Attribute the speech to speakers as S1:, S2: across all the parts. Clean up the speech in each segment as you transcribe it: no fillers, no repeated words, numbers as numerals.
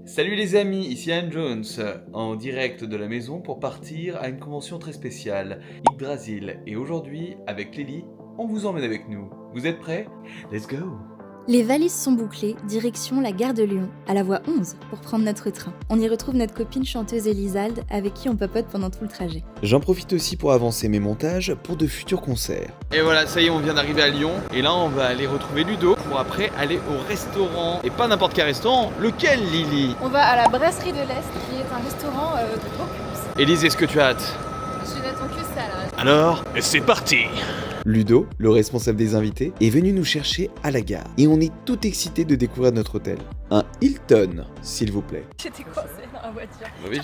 S1: Salut les amis, ici Anne Jones, en direct de la maison pour partir à une convention très spéciale, Yggdrasil. Et aujourd'hui, avec Lily, on vous emmène avec nous. Vous êtes prêts? Let's go!
S2: Les valises sont bouclées, direction la gare de Lyon, à la voie 11, pour prendre notre train. On y retrouve notre copine chanteuse Elisalde, avec qui on papote pendant tout le trajet.
S3: J'en profite aussi pour avancer mes montages pour de futurs concerts.
S1: Et voilà, ça y est, on vient d'arriver à Lyon. Et là, on va aller retrouver Ludo pour après aller au restaurant. Et pas n'importe quel restaurant, lequel Lily?
S4: On va à la Brasserie de l'Est, qui est un restaurant de Bocuse.
S1: Élise, est-ce que tu as hâte?
S4: Je n'attends que ça là.
S1: Alors, c'est parti!
S3: Ludo, le responsable des invités, est venu nous chercher à la gare. Et on est tout excité de découvrir notre hôtel. Un Hilton, s'il vous plaît.
S4: J'étais coincée dans la voiture.
S1: Oui,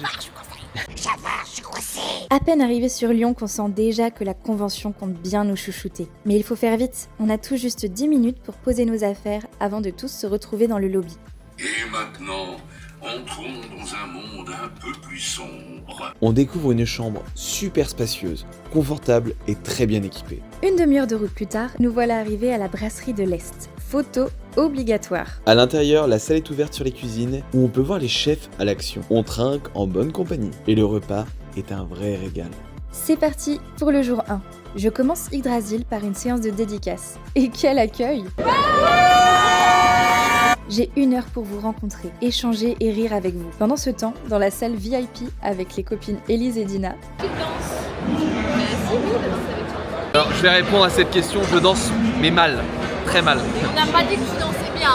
S2: À peine arrivé sur Lyon qu'on sent déjà que la convention compte bien nous chouchouter. Mais il faut faire vite, on a tout juste 10 minutes pour poser nos affaires avant de tous se retrouver dans le lobby.
S5: Et maintenant, entrons dans un monde un peu plus sombre.
S3: On découvre une chambre super spacieuse, confortable et très bien équipée.
S2: Une demi-heure de route plus tard, nous voilà arrivés à la Brasserie de l'Est. Photo obligatoire.
S3: À l'intérieur, la salle est ouverte sur les cuisines où on peut voir les chefs à l'action. On trinque en bonne compagnie. Et le repas est un vrai régal.
S2: C'est parti pour le jour 1. Je commence Yggdrasil par une séance de dédicace. Et quel accueil! J'ai 1 heure pour vous rencontrer, échanger et rire avec vous. Pendant ce temps, dans la salle VIP avec les copines Élise et Dina,
S4: Tu danses. Mais c'est beau de danser avec toi.
S1: Alors, je vais répondre à cette question. Je danse, mais mal. Très mal.
S4: On n'a pas dit que tu dansais bien.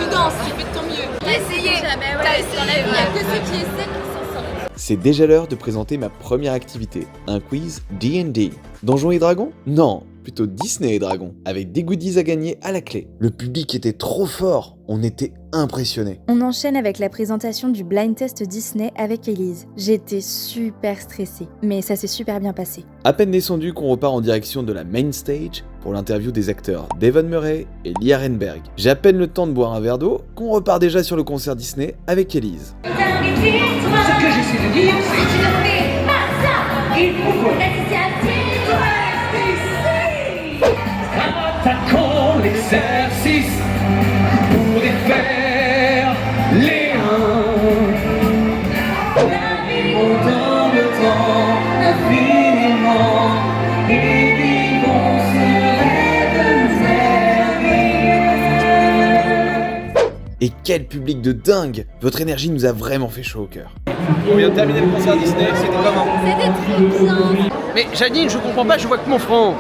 S4: Tu danses, tu fais de ton mieux. T'as essayé. T'as essayé. Il n'y a que ceux qui essaient qui s'en sortent.
S3: C'est déjà l'heure de présenter ma première activité, un quiz D&D. Donjons et Dragons? Non, plutôt Disney et Dragons, avec des goodies à gagner à la clé. Le public était trop fort, on était impressionnés.
S2: on enchaîne avec la présentation du blind test Disney avec Élise. J'étais super stressée, mais ça s'est super bien passé.
S3: À peine descendu qu'on repart en direction de la main stage pour l'interview des acteurs Devon Murray et Lee Arenberg. J'ai à peine le temps de boire un verre d'eau qu'on repart déjà sur le concert Disney avec Élise.
S6: Ce que j'essaie de dire, c'est que tu ne fais pas ça. Il faut attaquons l'exercice pour défaire les Naviguons dans le temps infiniment et vivons ce rêve merveilleux.
S3: Et quel public de dingue! Votre énergie nous a vraiment fait chaud au cœur.
S1: On vient de terminer le concert Disney, c'était comment?
S4: C'était très bien.
S1: Mais Janine, je comprends pas, je vois que mon front.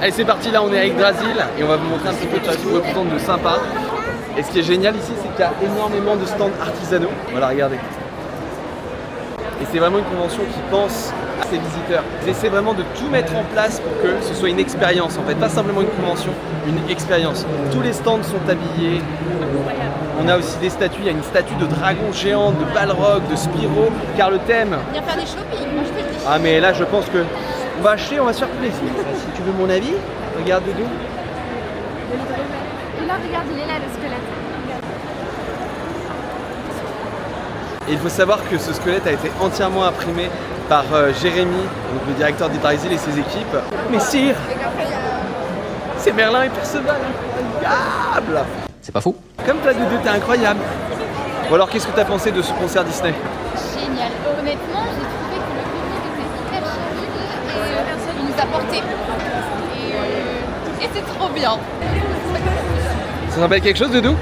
S1: Allez, c'est parti, là on est à Yggdrasil et on va vous montrer un petit peu de ce qu'on retrouve de sympa. Et ce qui est génial ici, c'est qu'il y a énormément de stands artisanaux. Voilà, regardez. Et c'est vraiment une convention qui pense à ses visiteurs. Ils essaient vraiment de tout mettre en place pour que ce soit une expérience en fait, pas simplement une convention, une expérience. Tous les stands sont habillés. On a aussi des statues, il y a une statue de dragon géant, de Balrog, de Spyro, car le thème.
S4: Viens faire des shopping, moi je te le dis.
S1: Ah mais là je pense que on va acheter, on va se faire plaisir. Si tu veux mon avis, regarde Doudou.
S4: Et là, regarde, il est là le squelette.
S1: Et il faut savoir que ce squelette a été entièrement imprimé par Jérémy, donc le directeur d'Yggdrasil et ses équipes. Mais sire, c'est Merlin et Perceval, incroyable!
S7: C'est pas fou.
S1: Comme toi Doudou, t'es incroyable. Bon alors qu'est-ce que t'as pensé de ce concert Disney?
S4: Génial. Honnêtement, j'ai trouvé que le public était hyper charmé et il nous a porté. Et c'est trop bien.
S1: Ça te rappelle quelque chose Doudou?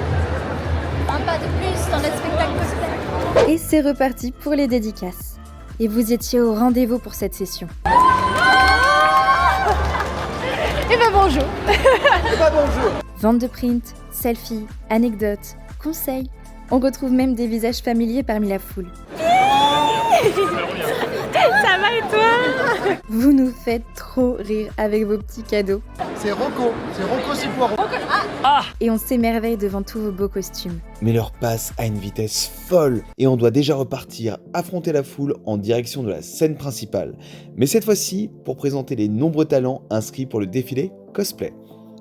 S4: Un pas de plus dans le spectacle gospel.
S2: Et c'est reparti pour les dédicaces. Et vous étiez au rendez-vous pour cette session.
S4: Et ben bonjour.
S1: Bonjour!
S2: Vente de print, selfies, anecdotes, conseils. On retrouve même des visages familiers parmi la foule.
S4: Ça va et toi?
S2: Vous nous faites trop rire avec vos petits cadeaux.
S8: C'est Rocco Cipoiro.
S2: Et on s'émerveille devant tous vos beaux costumes.
S3: Mais l'heure passe à une vitesse folle et on doit déjà repartir affronter la foule en direction de la scène principale. Mais cette fois-ci pour présenter les nombreux talents inscrits pour le défilé cosplay.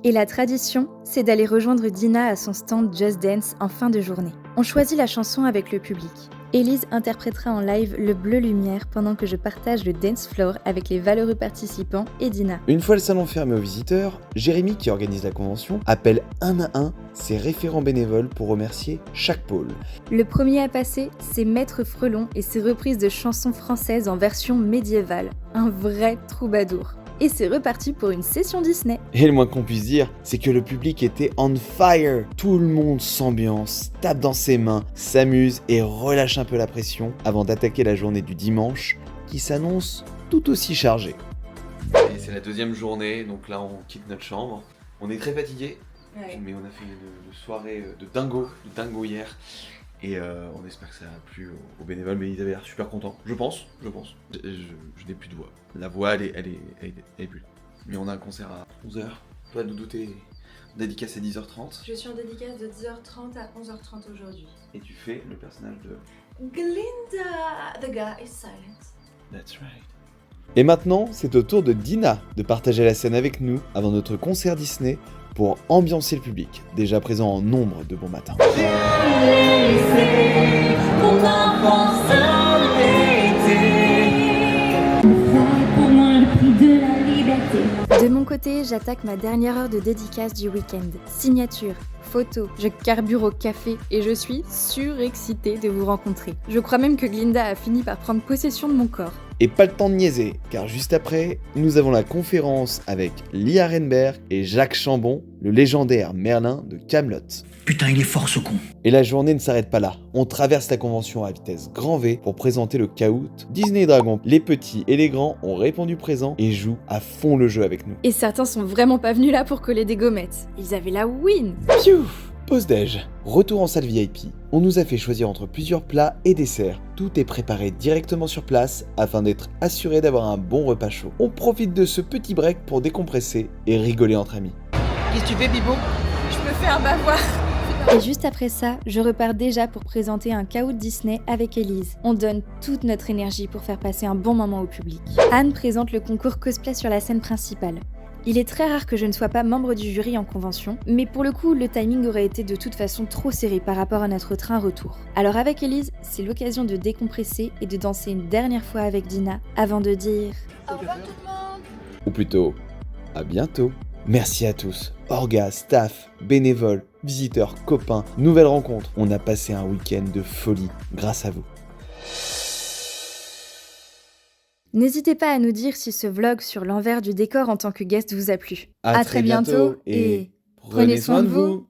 S2: Et la tradition, c'est d'aller rejoindre Dina à son stand Just Dance en fin de journée. On choisit la chanson avec le public. Élise interprétera en live le Bleu Lumière pendant que je partage le dance floor avec les valeureux participants et Dina.
S3: Une fois le salon fermé aux visiteurs, Jérémy, qui organise la convention, appelle un à un ses référents bénévoles pour remercier chaque pôle.
S2: Le premier à passer, c'est Maître Frelon et ses reprises de chansons françaises en version médiévale. Un vrai troubadour. Et c'est reparti pour une session Disney.
S3: Et le moins qu'on puisse dire, c'est que le public était on fire. Tout le monde s'ambiance, tape dans ses mains, s'amuse et relâche un peu la pression avant d'attaquer la journée du dimanche qui s'annonce tout aussi chargée. Et c'est la deuxième journée, donc là on quitte notre chambre. On est très fatigué, mais on a fait une soirée de dingo hier. Et on espère que ça a plu aux bénévoles, mais ils avaient l'air super contents. Je pense. Je n'ai plus de voix. La voix, elle est plus là. Mais on a un concert à 11h. Toi, Doudou, t'es dédicace à 10h30.
S2: Je suis en dédicace de 10h30 à 11h30 aujourd'hui.
S3: Et tu fais le personnage de...
S2: Glinda, the guy is silent.
S3: That's right. Et maintenant, c'est au tour de Dina de partager la scène avec nous avant notre concert Disney pour ambiancer le public, déjà présent en nombre de bons matins.
S2: De mon côté, j'attaque ma dernière heure de dédicace du week-end. Signature, photo, je carbure au café et je suis surexcitée de vous rencontrer. Je crois même que Glinda a fini par prendre possession de mon corps.
S3: Et pas le temps de niaiser, car juste après, nous avons la conférence avec Lia Renberg et Jacques Chambon, le légendaire Merlin de Kaamelott.
S7: Putain, il est fort ce con.
S3: Et la journée ne s'arrête pas là. On traverse la convention à vitesse grand V pour présenter le K-Out. Disney Dragon, les petits et les grands ont répondu présent et jouent à fond le jeu avec nous.
S2: Et certains sont vraiment pas venus là pour coller des gommettes. Ils avaient la win.
S3: Piouf! Pause-déj. Retour en salle VIP. On nous a fait choisir entre plusieurs plats et desserts. Tout est préparé directement sur place afin d'être assuré d'avoir un bon repas chaud. On profite de ce petit break pour décompresser et rigoler entre amis.
S8: Qu'est-ce que tu fais, Bibo?
S4: Je me fais un bavoir.
S2: Et juste après ça, je repars déjà pour présenter un K-Out Disney avec Élise. On donne toute notre énergie pour faire passer un bon moment au public. Anne présente le concours cosplay sur la scène principale. Il est très rare que je ne sois pas membre du jury en convention, mais pour le coup, le timing aurait été de toute façon trop serré par rapport à notre train retour. Alors avec Élise, c'est l'occasion de décompresser et de danser une dernière fois avec Dina avant de dire...
S4: Au revoir tout le monde.
S3: Ou plutôt, à bientôt. Merci à tous, orgas, staff, bénévoles, visiteurs, copains, nouvelles rencontres. On a passé un week-end de folie grâce à vous.
S2: N'hésitez pas à nous dire si ce vlog sur l'envers du décor en tant que guest vous a plu.
S3: À très bientôt et prenez soin de vous.